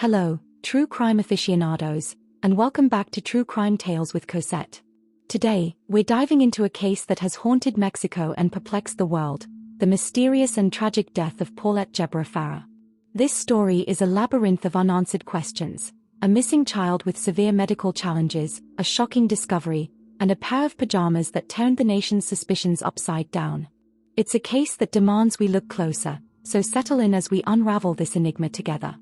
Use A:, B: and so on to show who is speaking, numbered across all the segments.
A: Hello, true crime aficionados, and welcome back to True Crime Tales with Cosette. Today, we're diving into a case that has haunted Mexico and perplexed the world, the mysterious and tragic death of Paulette Gebara Farah. This story is a labyrinth of unanswered questions, a missing child with severe medical challenges, a shocking discovery, and a pair of pajamas that turned the nation's suspicions upside down. It's a case that demands we look closer, so settle in as we unravel this enigma together.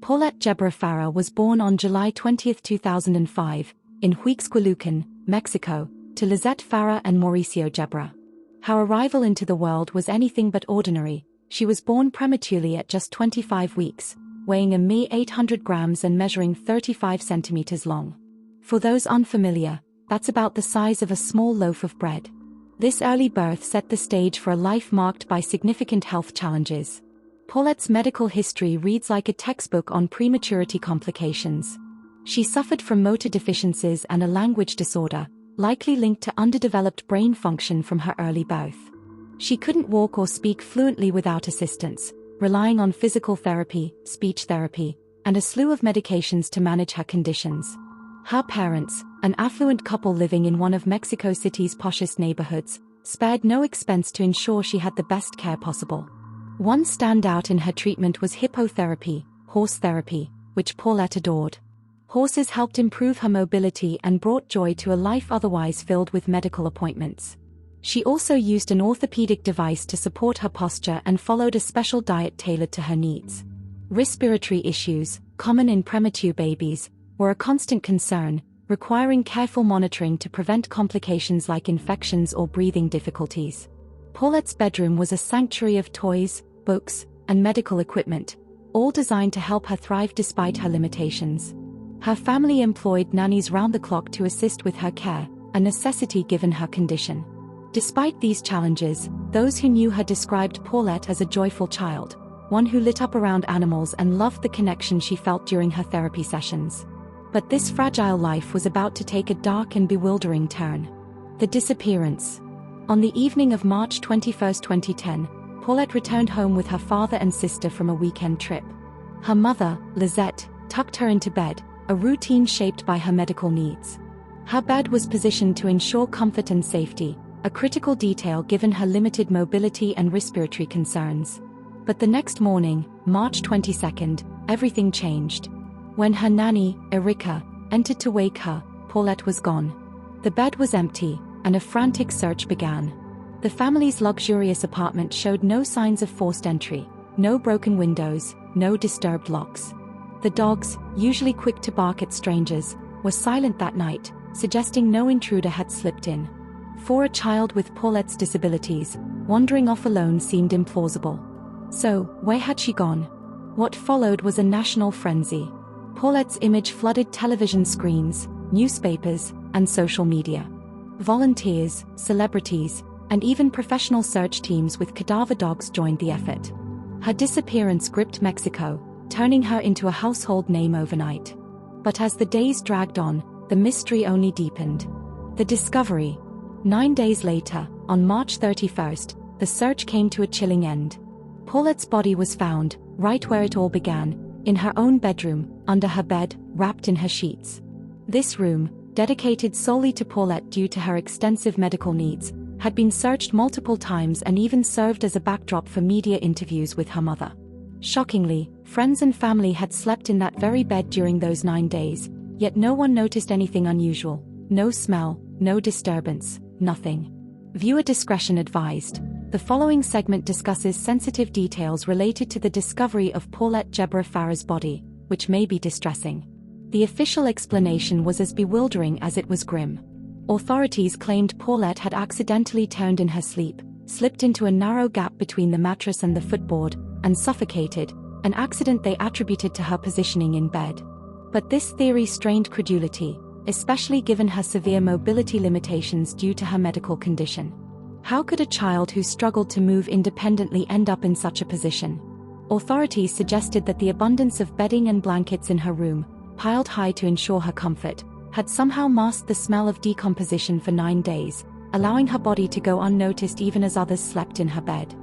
A: Paulette Gebara Farah was born on July 20, 2005, in Huixquilucan, Mexico, to Lizette Farah and Mauricio Gebara. Her arrival into the world was anything but ordinary. She was born prematurely at just 25 weeks, weighing a mere 800 grams and measuring 35 centimeters long. For those unfamiliar, that's about the size of a small loaf of bread. This early birth set the stage for a life marked by significant health challenges. Paulette's medical history reads like a textbook on prematurity complications. She suffered from motor deficiencies and a language disorder, likely linked to underdeveloped brain function from her early birth. She couldn't walk or speak fluently without assistance, relying on physical therapy, speech therapy, and a slew of medications to manage her conditions. Her parents, an affluent couple living in one of Mexico City's poshest neighborhoods, spared no expense to ensure she had the best care possible. One standout in her treatment was hippotherapy, horse therapy, which Paulette adored. Horses helped improve her mobility and brought joy to a life otherwise filled with medical appointments. She also used an orthopedic device to support her posture and followed a special diet tailored to her needs. Respiratory issues, common in premature babies, were a constant concern, requiring careful monitoring to prevent complications like infections or breathing difficulties. Paulette's bedroom was a sanctuary of toys, books, and medical equipment, all designed to help her thrive despite her limitations. Her family employed nannies round the clock to assist with her care, a necessity given her condition. Despite these challenges, those who knew her described Paulette as a joyful child, one who lit up around animals and loved the connection she felt during her therapy sessions. But this fragile life was about to take a dark and bewildering turn. The disappearance. On the evening of March 21, 2010, Paulette returned home with her father and sister from a weekend trip. Her mother, Lizette, tucked her into bed, a routine shaped by her medical needs. Her bed was positioned to ensure comfort and safety, a critical detail given her limited mobility and respiratory concerns. But the next morning, March 22, everything changed. When her nanny, Erica, entered to wake her, Paulette was gone. The bed was empty, and a frantic search began. The family's luxurious apartment showed no signs of forced entry, no broken windows, no disturbed locks. The dogs, usually quick to bark at strangers, were silent that night, suggesting no intruder had slipped in. For a child with Paulette's disabilities, wandering off alone seemed implausible. So, where had she gone? What followed was a national frenzy. Paulette's image flooded television screens, newspapers, and social media. Volunteers, celebrities, and even professional search teams with cadaver dogs joined the effort. Her disappearance gripped Mexico, turning her into a household name overnight. But as the days dragged on, the mystery only deepened. The discovery. 9 days later, on March 31, the search came to a chilling end. Paulette's body was found, right where it all began, in her own bedroom, under her bed, wrapped in her sheets. This room, dedicated solely to Paulette due to her extensive medical needs, had been searched multiple times and even served as a backdrop for media interviews with her mother. Shockingly, friends and family had slept in that very bed during those 9 days, yet no one noticed anything unusual. No smell, no disturbance, nothing. Viewer discretion advised. The following segment discusses sensitive details related to the discovery of Paulette Gebara Farah's body, which may be distressing. The official explanation was as bewildering as it was grim. Authorities claimed Paulette had accidentally turned in her sleep, slipped into a narrow gap between the mattress and the footboard, and suffocated, an accident they attributed to her positioning in bed. But this theory strained credulity, especially given her severe mobility limitations due to her medical condition. How could a child who struggled to move independently end up in such a position? Authorities suggested that the abundance of bedding and blankets in her room, piled high to ensure her comfort, had somehow masked the smell of decomposition for 9 days, allowing her body to go unnoticed even as others slept in her bed.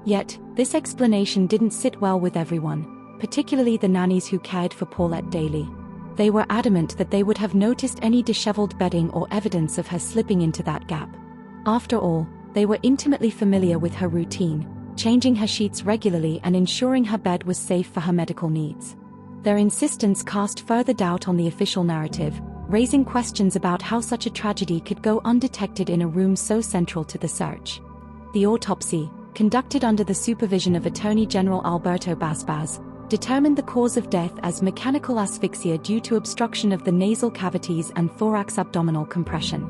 A: Yet, this explanation didn't sit well with everyone. particularly the nannies who cared for Paulette daily. They were adamant that they would have noticed any disheveled bedding or evidence of her slipping into that gap. After all, they were intimately familiar with her routine, changing her sheets regularly and ensuring her bed was safe for her medical needs. Their insistence cast further doubt on the official narrative, raising questions about how such a tragedy could go undetected in a room so central to the search. The autopsy, conducted under the supervision of Attorney General Alberto Basbas, determined the cause of death as mechanical asphyxia due to obstruction of the nasal cavities and thorax-abdominal compression.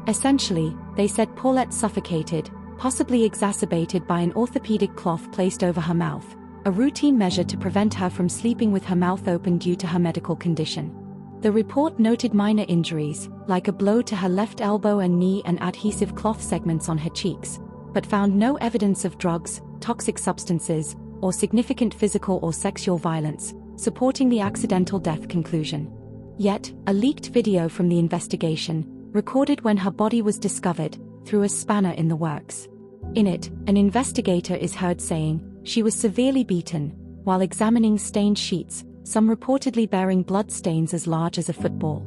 A: Essentially, they said Paulette suffocated, possibly exacerbated by an orthopedic cloth placed over her mouth, a routine measure to prevent her from sleeping with her mouth open due to her medical condition. The report noted minor injuries, like a blow to her left elbow and knee and adhesive cloth segments on her cheeks, but found no evidence of drugs, toxic substances, or significant physical or sexual violence, supporting the accidental death conclusion. Yet, a leaked video from the investigation, recorded when her body was discovered, threw a spanner in the works. In it, an investigator is heard saying, she was severely beaten, while examining stained sheets, some reportedly bearing blood stains as large as a football.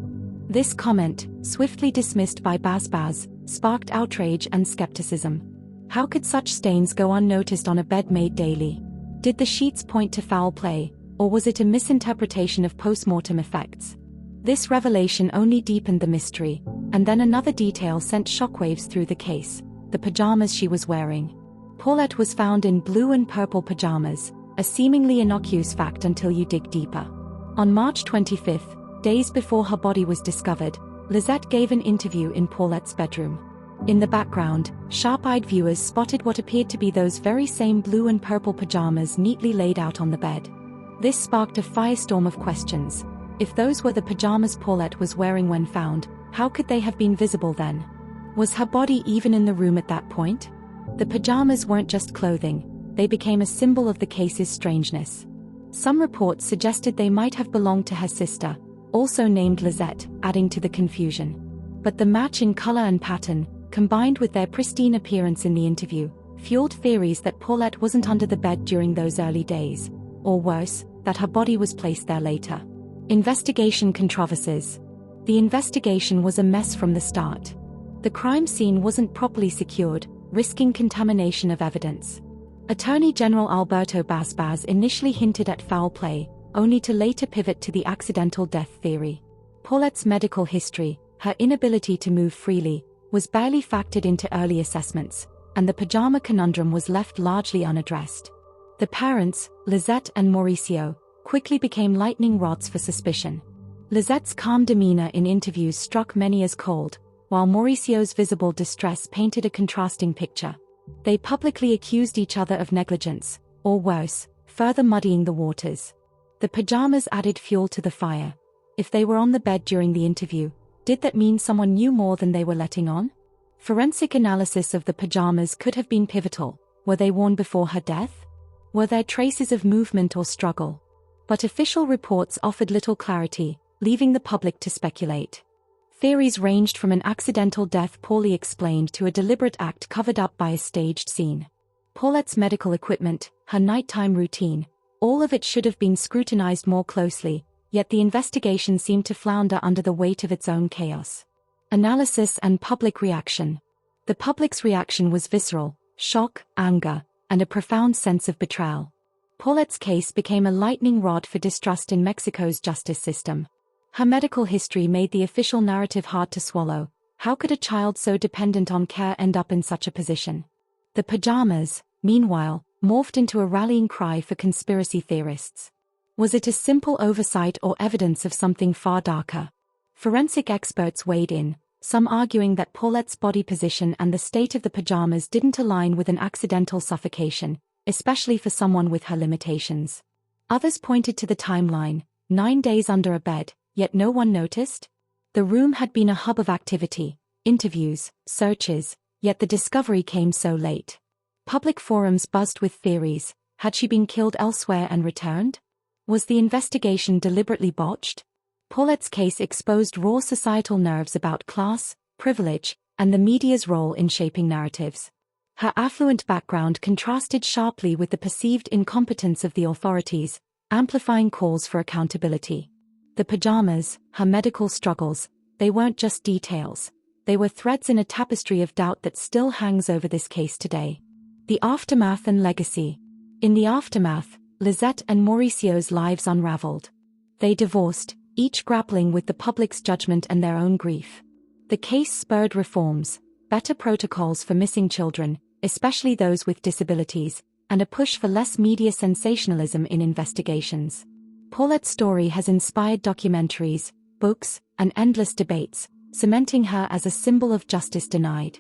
A: This comment, swiftly dismissed by Basbas, sparked outrage and skepticism. How could such stains go unnoticed on a bed made daily? Did the sheets point to foul play, or was it a misinterpretation of post-mortem effects? This revelation only deepened the mystery, and then another detail sent shockwaves through the case: the pajamas she was wearing. Paulette was found in blue and purple pajamas, a seemingly innocuous fact until you dig deeper. On March 25, days before her body was discovered, Lisette gave an interview in Paulette's bedroom. In the background, sharp-eyed viewers spotted what appeared to be those very same blue and purple pajamas neatly laid out on the bed. This sparked a firestorm of questions. If those were the pajamas Paulette was wearing when found, how could they have been visible then? Was her body even in the room at that point? The pajamas weren't just clothing, they became a symbol of the case's strangeness. Some reports suggested they might have belonged to her sister, also named Lisette, adding to the confusion. But the match in color and pattern, combined with their pristine appearance in the interview, fueled theories that Paulette wasn't under the bed during those early days, or worse, that her body was placed there later. Investigation controversies. The investigation was a mess from the start. The crime scene wasn't properly secured, risking contamination of evidence. Attorney General Alberto Basbas initially hinted at foul play, only to later pivot to the accidental death theory. Paulette's medical history, her inability to move freely, was barely factored into early assessments, and the pajama conundrum was left largely unaddressed. The parents, Lisette and Mauricio, quickly became lightning rods for suspicion. Lisette's calm demeanor in interviews struck many as cold, while Mauricio's visible distress painted a contrasting picture. They publicly accused each other of negligence, or worse, further muddying the waters. The pajamas added fuel to the fire. If they were on the bed during the interview, did that mean someone knew more than they were letting on? Forensic analysis of the pajamas could have been pivotal. Were they worn before her death? Were there traces of movement or struggle? But official reports offered little clarity, leaving the public to speculate. Theories ranged from an accidental death poorly explained to a deliberate act covered up by a staged scene. Paulette's medical equipment, her nighttime routine, all of it should have been scrutinized more closely, yet the investigation seemed to flounder under the weight of its own chaos. Analysis and public reaction. The public's reaction was visceral: shock, anger, and a profound sense of betrayal. Paulette's case became a lightning rod for distrust in Mexico's justice system. Her medical history made the official narrative hard to swallow. How could a child so dependent on care end up in such a position? The pajamas, meanwhile, morphed into a rallying cry for conspiracy theorists. Was it a simple oversight or evidence of something far darker? Forensic experts weighed in, some arguing that Paulette's body position and the state of the pajamas didn't align with an accidental suffocation, especially for someone with her limitations. Others pointed to the timeline: 9 days under a bed, yet no one noticed? The room had been a hub of activity, interviews, searches, yet the discovery came so late. Public forums buzzed with theories. Had she been killed elsewhere and returned? Was the investigation deliberately botched? Paulette's case exposed raw societal nerves about class, privilege, and the media's role in shaping narratives. Her affluent background contrasted sharply with the perceived incompetence of the authorities, amplifying calls for accountability. The pajamas, her medical struggles, they weren't just details. They were threads in a tapestry of doubt that still hangs over this case today. The aftermath and legacy. In the aftermath, Lisette and Mauricio's lives unraveled. They divorced, each grappling with the public's judgment and their own grief. The case spurred reforms, better protocols for missing children, especially those with disabilities, and a push for less media sensationalism in investigations. Paulette's story has inspired documentaries, books, and endless debates, cementing her as a symbol of justice denied.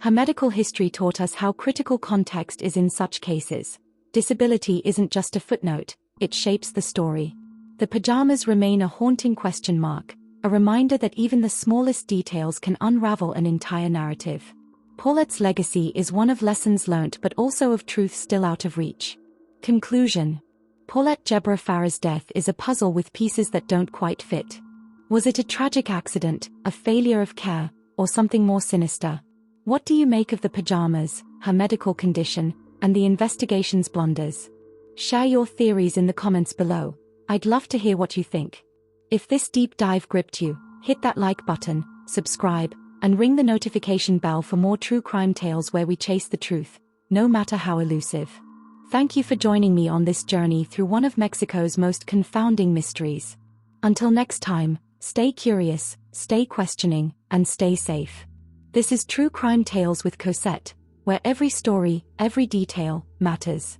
A: Her medical history taught us how critical context is in such cases. Disability isn't just a footnote, it shapes the story. The pajamas remain a haunting question mark, a reminder that even the smallest details can unravel an entire narrative. Paulette's legacy is one of lessons learnt but also of truth still out of reach. Conclusion. Paulette Gebara Farah's death is a puzzle with pieces that don't quite fit. Was it a tragic accident, a failure of care, or something more sinister? What do you make of the pajamas, her medical condition, and the investigation's blunders? Share your theories in the comments below. I'd love to hear what you think. If this deep dive gripped you, hit that like button, subscribe, and ring the notification bell for more true crime tales where we chase the truth, no matter how elusive. Thank you for joining me on this journey through one of Mexico's most confounding mysteries. Until next time, stay curious, stay questioning, and stay safe. This is True Crime Tales with Cosette, where every story, every detail, matters.